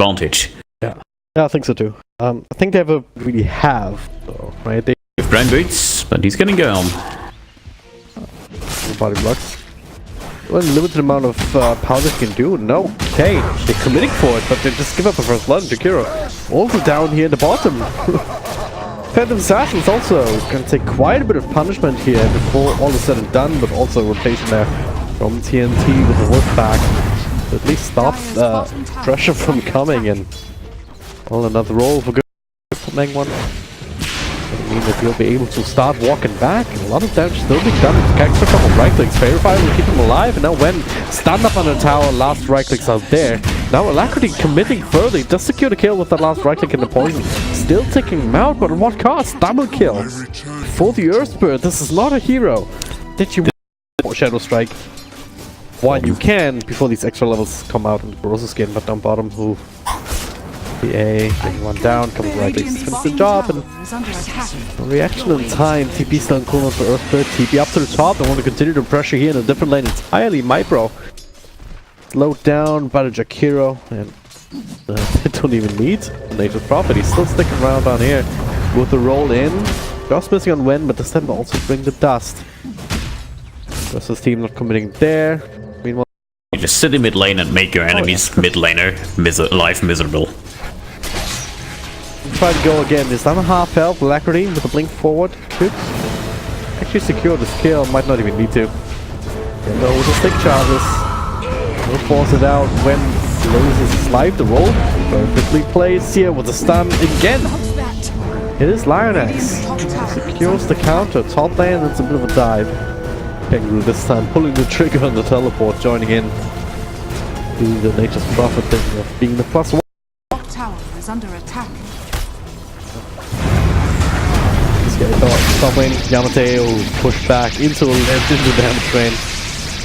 advantage. Yeah, I think so too. I think they ever really have, though, right? They With brown boots, but he's getting going. body blocks. Well, limited amount of power they can do. No, okay, they're committing for it, but they just give up a first blood. Jakiro also down here in the bottom. Phantom Assassin's also gonna take quite a bit of punishment here before all is said and done, but also rotation there from TNT with the wolf back to at least stop pressure from coming, and well, another roll for good for Mang One. I mean that he'll be able to start walking back, and a lot of damage still being done. Extra couple right clicks, Fairy Fire will keep him alive, and now when stunned up on the tower, last right clicks out there. Now Alacrity committing further, he does secure the kill with that last right click in the poison. Still taking him out, but at what cost? Double kill for the Earth Spirit. This is not a hero. Did you Shadow Strike while you can before these extra levels come out in the Barossa skin, but down bottom who A, getting one down, coming right, finish the job, and reaction in time. TP still in cooldown for Earthbird. TP up to the top. They want to continue the pressure here in a different lane entirely. Mypro slowed down by the Jakiro, and they don't even need the Nature's Prophet. He's still sticking around down here with the roll in. Just missing on Wen, but this time will also bring the dust. Versus team not committing there. Meanwhile, You just sit in mid lane and make your enemies mid laner life miserable. try to go again. This time a half health. Alacrity with a blink forward. Could actually secure this kill. Might not even need to. And though with the stick charges, we'll force it out when loses his life. The roll perfectly placed here with the stun again. It is Lionax. Secures the counter. Top lane, it's a bit of a dive. Kangaroo this time pulling the trigger on the teleport, joining in to the Nature's Prophet, thinking of being the +1. Tower is under attack. This guy thought top lane, Yamate will push back into the damage train.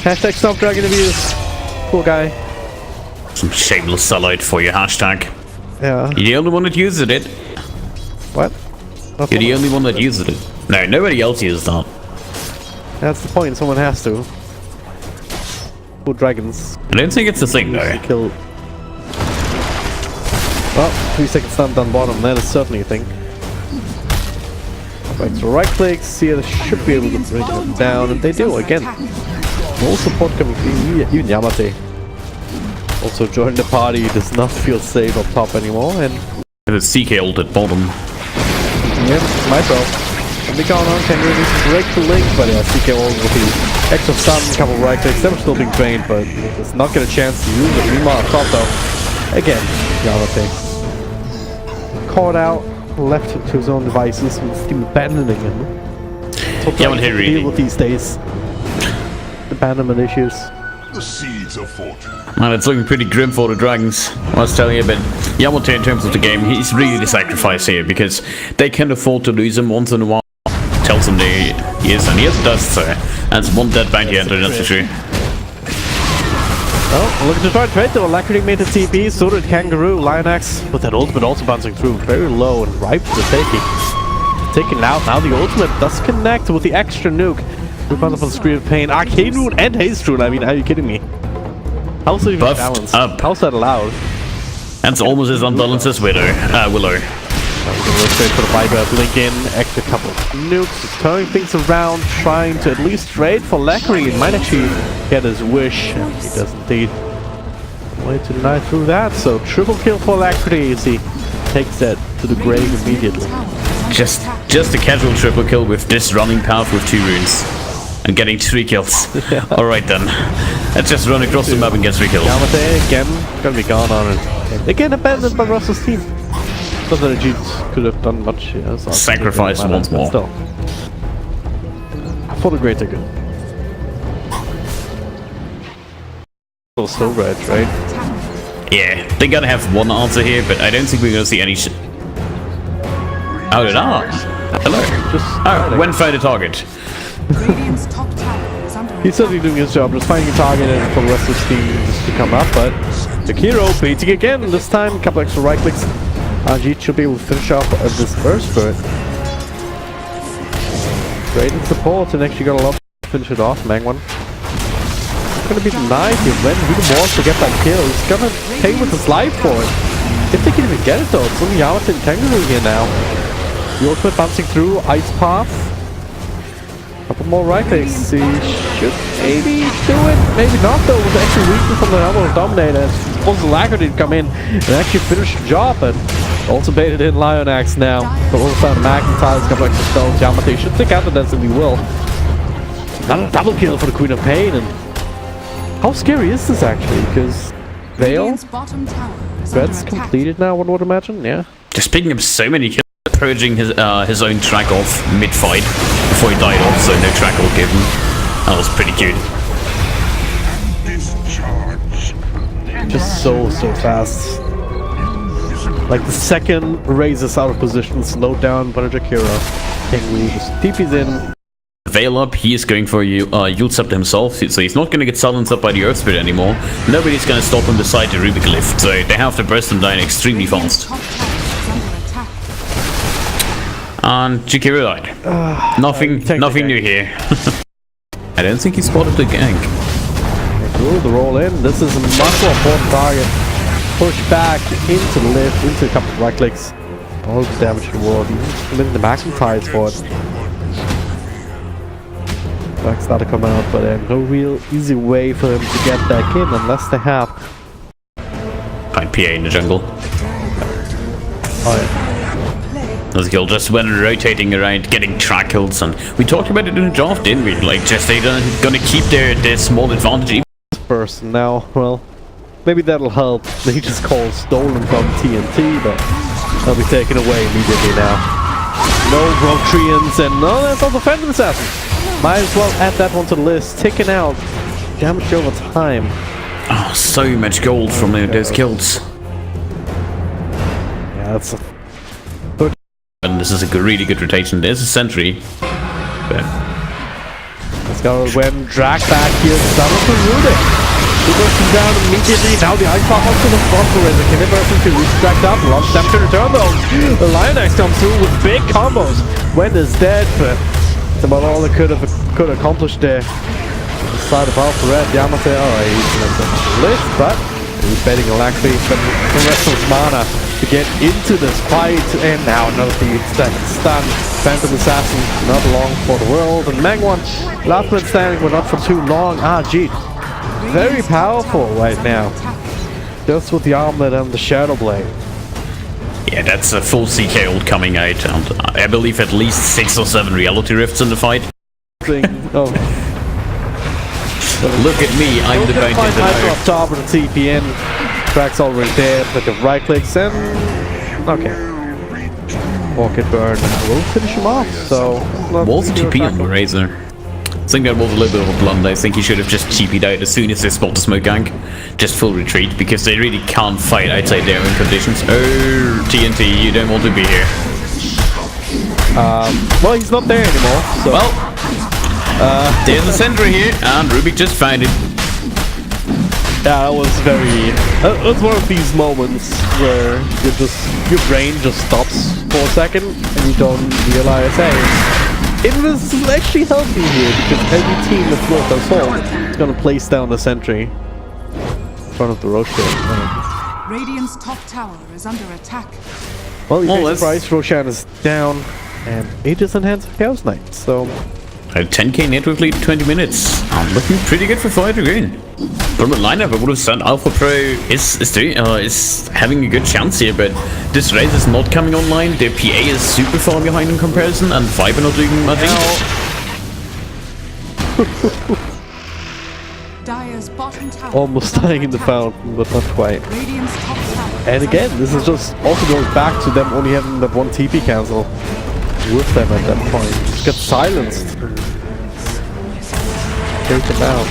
Hashtag stop dragon abuse. Poor guy. Some shameless sellout for your hashtag. Yeah. You're the only one that uses it. What? You're the only one that uses it. No, nobody else uses that. That's the point, someone has to. Poor dragons. I don't think it's a thing though. Kill. Well, 3 second stun down bottom, that is certainly a thing. Extra right clicks, here they should be able to bring them down, and they do again. No support coming through, even Yamate. Also joined the party, does not feel safe up top anymore, and It's CK ult at bottom. yeah, myself. And the going on can really break the link, but yeah, CK ult with the extra stun, couple right clicks, they were still being drained, but does not get a chance to use it. Rima up top though. Again, Yamate. Caught out, left to his own devices, with his team abandoning him. So trying to deal with these days. Abandonment issues. The seeds of fortune. Man, it's looking pretty grim for the Dragons. I was telling you, but Yamate in terms of the game, he's really the sacrifice here because they can afford to lose him once in a while. Tells him he is, and he has dust, so that's one dead bounty hunter, that's for sure. Oh, looking to try to trade though. Alacrity made the TP, so did Kangaroo. Lionax with that ultimate also bouncing through very low and ripe for the taking. Taken out, now the ultimate does connect with the extra nuke. We found up on Screen of Pain, Arcane Rune and Haste Rune. I mean, are you kidding me? How's it even Buffed balanced? up. How's that allowed? That's almost as unbalanced as Willow. We'll straight for the Viper, blink in, extra couple of nukes, turning things around, trying to at least trade for Alacrity. It might actually get his wish, and he does indeed. Way to deny through that, so triple kill for Alacrity as he takes that to the grave immediately. Just a casual triple kill with this running path with 2 runes. And getting 3 kills. Yeah. Alright then. Let's just run across the map and get 3 kills. Yamate again, gonna be gone on it. Again abandoned by Russell's team. Not that Ajit could have done much here. So Sacrifice once more. Still. For the greater good. Still red, right? Yeah, they gotta have one answer here, but I don't think we're gonna see any Oh, did I? Hello. Just when find a target. Radiant's top tower is under he's certainly doing his job, just finding a target and for the rest of his team just to come up, but Jakiro beating again, this time a couple extra right clicks. Ajit should be able to finish off this burst, but great in support and actually got a lot to finish it off. Mang One gonna be denied here when he wants to get that kill. He's gonna pay with his life for it. If they can even get it though, it's only Yamate and Kangaroo here now. The ultimate bouncing through, Ice Path. Couple more right clicks. He should maybe do it, maybe not though. It was actually weakened from the level of Dominator. Also Alacrity to come in and actually finish the job, but also baited in Lion Axe now. But also McIntyre's got extra stones. Yamate should take out the Destiny Will. Another double kill for the Queen of Pain, and how scary is this actually? Because Veil, Radiant's bottom tower is Thread's under attack. completed now, one would imagine, yeah. Just picking up so many kills, purging his own track off mid-fight before he died off, so no track all given. That was pretty cute. Just so fast. Like the second raises out of position, slowed down by the Jakiro. Kangaroo just TP's in. Veil up, he is going for Yule Scepter himself, so he's not going to get silenced up by the Earth Spirit anymore. Nobody's going to stop him beside the Rubik Lift, so they have to burst him down extremely Radiant's fast. top tower is under attack. And Jakiro died. Nothing new here. I don't think he spotted the gank. Cool, the roll in. This is a much more important target. Push back into the lift, into a couple of right clicks. All the damage to the wall. He's committing the McIntyres for it. Back started to come out, but no real easy way for him to get back in unless they have. Find PA in the jungle. Oh yeah. This guild just went rotating around, getting track kills, and we talked about it in the draft, didn't we? Like, just they're gonna keep their small advantage. First, now, well, maybe that'll help. They just call stolen from TNT, but they'll be taken away immediately now. No Rotrians, and no, that's also Phantom Assassin. Might as well add that one to the list. Ticking out damage over time. Oh, so much gold from those kills. Yeah, that's a And this is a really good rotation. There's a sentry. But let's go when drag back here. Double to Rubik. He goes him down immediately. Now the Ice Path onto the spot for it. The Killer Person can reach dragged up. Launch them to return though. The Lion Axe comes through with big combos. Wen is dead, but it's about all they could accomplish there. The side of Alpha Red, Yamate, alright, he's gonna lift, but he's betting a lack base, but the rest of his mana to get into this fight. And now another second stun. Phantom Assassin, not long for the world. And Mangwon, last man standing, but not for too long. Gee. Very powerful right now. Just with the armlet and the Shadow Blade. yeah, that's a full CK ult coming out, and I believe at least 6 or 7 reality rifts in the fight. Oh. Look at me, I'm the bounty hunter. Up top with the TPN. Track's already there. Click of right clicks and okay. Orchid burn will finish him off. So Wolf TP on the Razor. I think that was a little bit of a blunder. I think he should have just TP'd out as soon as they spot the smoke gank. Just full retreat, because they really can't fight outside their own conditions. Oh, TNT, you don't want to be here. well, he's not there anymore. So. Well, there's a sentry here, and Rubik just found it. Yeah, that was very. That's one of these moments where your brain just stops for a second and you don't realize, hey, it was actually healthy here because every team that's worth their salt is gonna place down the sentry in front of the Roshan. Radiant's top tower is under attack. Well, you Well, pay let's- surprise, Roshan is down, and Aegis in hands of Chaos Knight. So 10k network lead, 20 minutes. Looking pretty good for Fire Dragoon. From a lineup, I would have said Alpha Pro is having a good chance here, but this race is not coming online. Their PA is super far behind in comparison, and Viper not doing much. Dire's bottom tower almost is under dying in the attack. fountain, but not quite. Radiant's top tower And is again, under this is attack. just also goes back to them only having that one TP cancel with them at that point. Just get silenced. Take them out.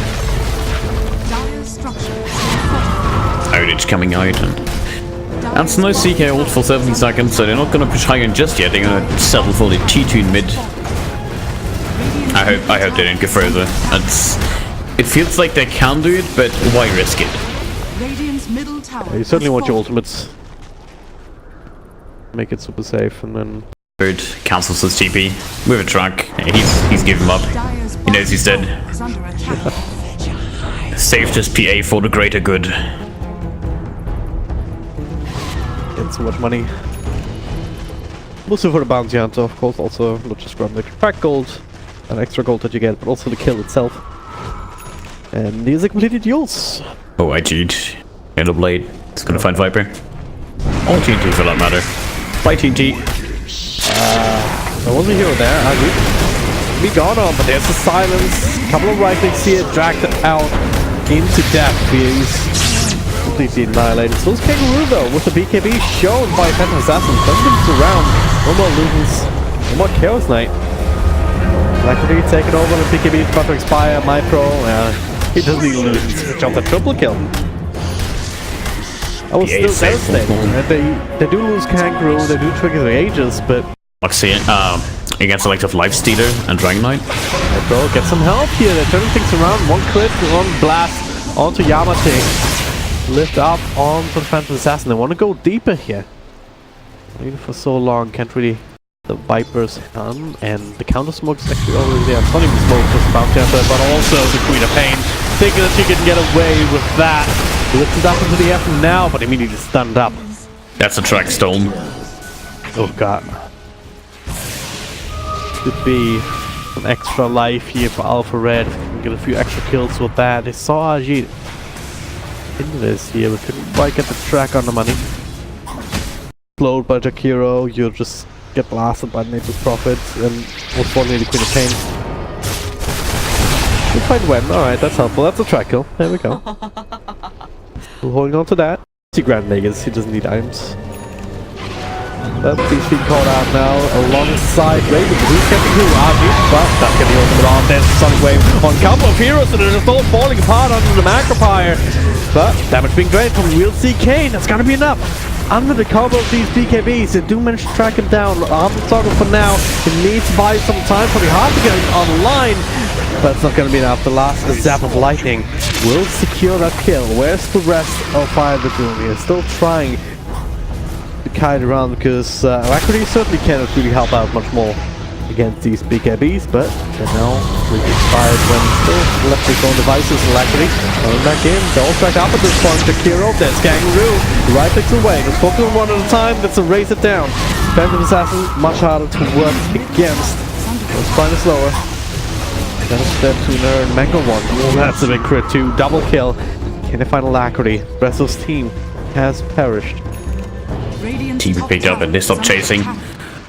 Dire's structure is fortified. Outage coming out, and that's no CK ult for 70 seconds, so they're not gonna push high end just yet. They're gonna settle for the T2 in mid. I hope they don't go further. It feels like they can do it, but why risk it? Radiant's middle tower. You certainly is want your fortified. ultimates. Make it super safe, and then Bird cancels his TP with a track. He's given up. Dire's He knows he's bottom dead. tower is under attack. Saved his PA for the greater good. Get so much money. Mostly for the bounty hunter, of course, also not just from the crack gold and extra gold that you get, but also the kill itself. And these are completed duels. Oh, I cheat. Yellow Blade. It's gonna find Viper. All TNT for that matter. Bye, TNT. There was a hero there, I agree. We got on, but there's the silence. Couple of right clicks here, dragged out into death. He's completely annihilated. So it's Kangaroo though, with the BKB shown by Phantom Assassin. Doesn't around. No more Ludens. No more Chaos Knight. Luckily taken over, the BKB is about to expire. Micro, he doesn't need Ludens to jump that triple kill. I was still devastated. They do lose Kangaroo, they do trigger the Aegis, but Moxie, against Selective Lifestealer and Dragon Knight. Bro, get some help here. They're turning things around. One crit, one blast onto Yamate. Lift up onto the Phantom Assassin. They want to go deeper here. Waiting for so long, can't really. The Viper's on, and the counter smoke is actually already there. Funny smoke was about to enter, but also the Queen of Pain, thinking that she can get away with that. Lifted up into the air from now, but immediately stunned up. That's a track stone. Oh god. Could be some extra life here for Alpha Red. If we can get a few extra kills with that. They saw Ajit into this here, but couldn't quite get the track on the money. Slowed by Jakiro, you'll just get blasted by Nature's Prophet, and most importantly the Queen of Pain. Good fight when. Alright, that's helpful. That's a track kill. There we go. Still holding on to that. See Grand Vegas, he doesn't need items. But he's being called out now alongside Raven. Who's getting who? But that's getting opened on. There's the Sonic Wave on a couple of heroes, and they're just all falling apart under the Macropire. But damage being drained from Real CK. That's gonna be enough. Under the cover of these BKBs, they do manage to track him down. I'm talking for now. He needs to buy some time. Probably hard to get him online. But it's not going to be enough. The last zap of lightning will secure that kill. Where's the rest of Fire Dragoon? He is still trying to kite around because Alacrity certainly cannot really help out much more against these BKBs, but they're now really expired when still left his own devices. Alacrity going back in. They're all tracked up at this point. Jakiro, there's Kangaroo. Right clicks away. Just focus on one at a time. Let's erase it down. Phantom Assassin, much harder to work against. Let's find it slower. Step sooner and Mango one. Oh, that's a big crit too. Double kill. Can they find Alacrity? Bresso's team has perished. Team picked up and they stopped chasing.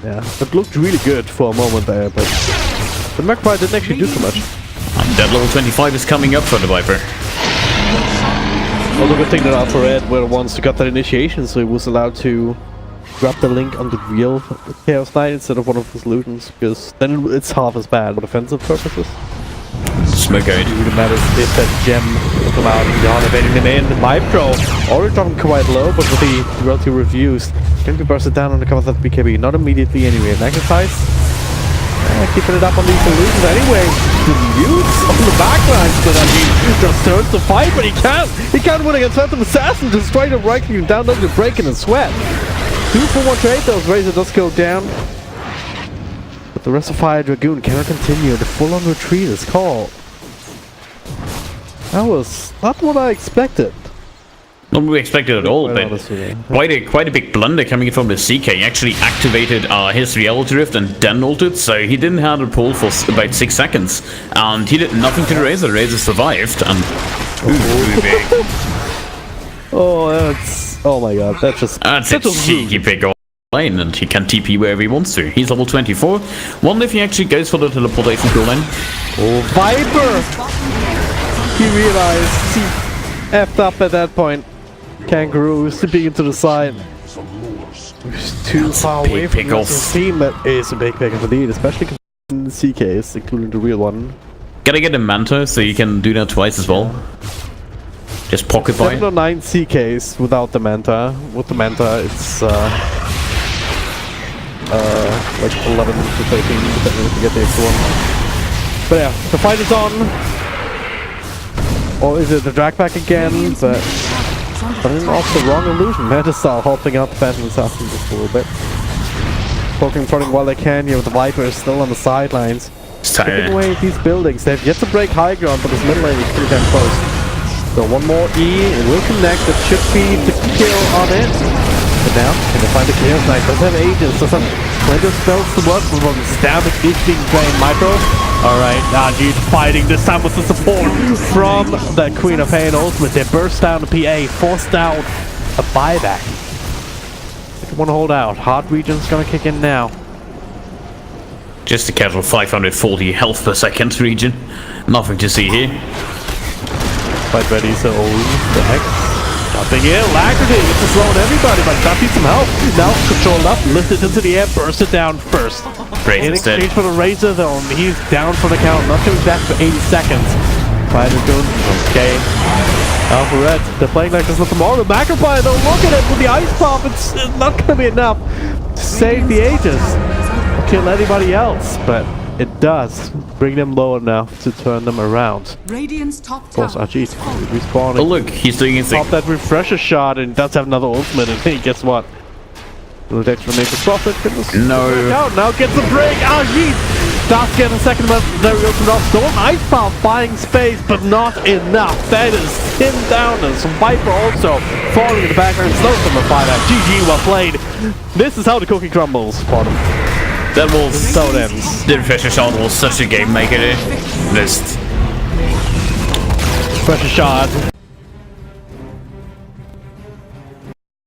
Yeah, it looked really good for a moment there, but the Magpie didn't actually do too much. And that level 25 is coming up for the Viper. Although good thing that Alpha Red were the ones who got that initiation, so he was allowed to grab the link on the real Chaos Knight instead of one of his Ludens, because then it's half as bad for defensive purposes. Smoke out. It really matters if that gem will come out and they're evading him in. Micro already dropping quite low, but with the royalty reviews, can be bursted down on the cover of the BKB. Not immediately anyway. Magnetize. Keeping it up on these illusions anyway. The mutes on the backlines, but I mean, just turns to fight, but he can't. He can't win against Phantom Assassin. Just straight up right clicking down, doesn't break in a sweat. 2 for 1 trade, those Razor does go down. But the rest of Fire Dragoon cannot continue. The full-on retreat is called. That was not what I expected. Not what we expected at all, but quite a big blunder coming from the CK. He actually activated his reality rift and then ulted, so he didn't have a pull for about 6 seconds, and he did nothing to the Razor. The Razor survived, and oh my god, that's a cheeky pick off lane, and he can TP wherever he wants to. He's level 24. Wonder if he actually goes for the teleportation cooldown. Oh, Viper! He realized he effed up at that point. Kangaroo slipping into the side. He's too far away from the team. That is a big pick indeed, especially in the CKs, including the real one. Gotta get a Manta so you can do that twice as well. Just pocket buy. 7 or 9 CKs without the Manta. With the Manta, it's like 11 to 13, depending if you get the extra one. But yeah, the fight is on. Or is it the drag back again? But running off the wrong illusion. Metastar helping out the Phantom Assassin just a little bit. Poking prodding while they can here with the Vipers still on the sidelines. Taking away these buildings. They've yet to break high ground, but this middle lane is pretty damn close. So one more E, it will connect. It should be the kill on it. But now, can they find the Chaos Knight? Does have Aegis, does have plenty of spells to work with him. Stamina is being drained. Micro. Alright, Ajit fighting this time with the support from the Queen of Pain ultimate. They burst down the PA, force down a buyback. If you want to hold out, Heart Region's gonna kick in now. Just a casual 540 health per second region. Nothing to see here. Fight ready, so the heck. Nothing in, Lagarty, it's just slowing everybody, but that needs some help. Now controlled up, lifted into the air, bursted down first. Great In instead. exchange for the Razor though, he's down for the count, not coming back for 80 seconds. Fighter doing okay. Alpha Red, they're playing like there's no tomorrow. The Magnifier though, look at it with the Ice Pop, it's not gonna be enough to save the Aegis. Kill anybody else, but it does bring them low enough to turn them around. Radiant's top Of course, tower. Ajit respawning. Oh look, he's doing his thing. Pop that refresher shot and does have another ultimate, and hey, guess what? Little extra major profit. No. Now gets a break. Ajit does get a second legendary ultimate off. Storm Ice Pop buying space, but not enough. That is him down, and some Viper also falling in the background. Slows them a 5 out. GG, well played. This is how the cookie crumbles. Pardon. That was So it ends. the refresher shot was such a game maker. Just Pressure shot.